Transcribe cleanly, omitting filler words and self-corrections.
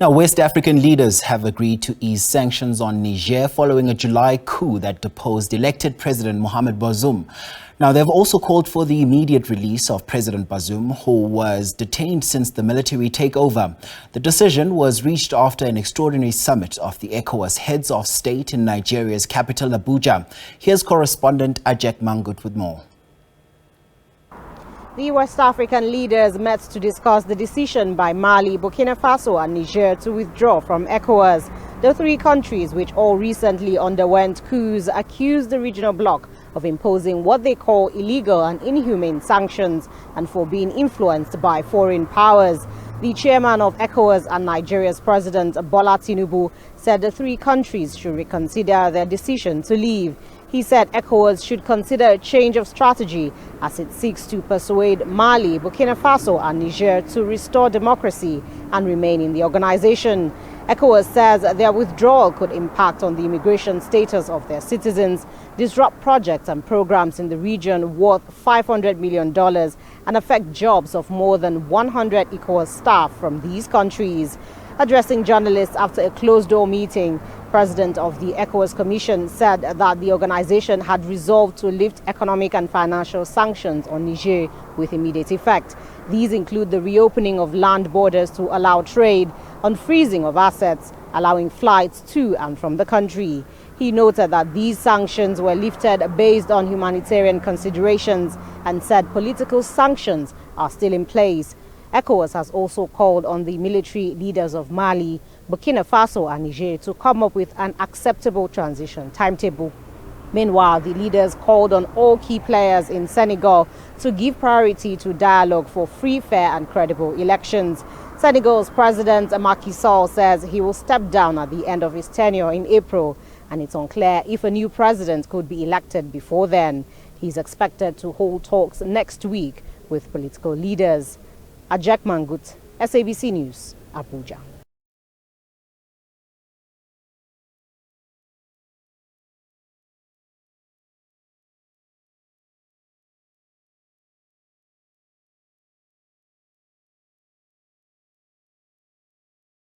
Now, West African leaders have agreed to ease sanctions on Niger following a July coup that deposed elected President Mohammed Bazoum. Now, they've also called for the immediate release of President Bazoum, who was detained since the military takeover. The decision was reached after an extraordinary summit of the ECOWAS heads of state in Nigeria's capital, Abuja. Here's Correspondent Ajeck Mangut with more. The West African leaders met to discuss the decision by Mali, Burkina Faso and Niger to withdraw from ECOWAS. The three countries, which all recently underwent coups, accused the regional bloc of imposing what they call illegal and inhumane sanctions and for being influenced by foreign powers. The chairman of ECOWAS and Nigeria's President Bola Tinubu said the three countries should reconsider their decision to leave. He said ECOWAS should consider a change of strategy as it seeks to persuade Mali, Burkina Faso and Niger to restore democracy and remain in the organization. ECOWAS says their withdrawal could impact on the immigration status of their citizens, disrupt projects and programs in the region worth $500 million, and affect jobs of more than 100 ECOWAS staff from these countries. Addressing journalists after a closed-door meeting, President of the ECOWAS Commission said that the organization had resolved to lift economic and financial sanctions on Niger with immediate effect. These include the reopening of land borders to allow trade, unfreezing of assets, allowing flights to and from the country. He noted that these sanctions were lifted based on humanitarian considerations and said political sanctions are still in place. ECOWAS has also called on the military leaders of Mali, Burkina Faso and Niger to come up with an acceptable transition timetable. Meanwhile, the leaders called on all key players in Senegal to give priority to dialogue for free, fair and credible elections. Senegal's President Macky Sall says he will step down at the end of his tenure in April, and it's unclear if a new president could be elected before then. He's expected to hold talks next week with political leaders. Ajeck Mangut, SABC News, Abuja.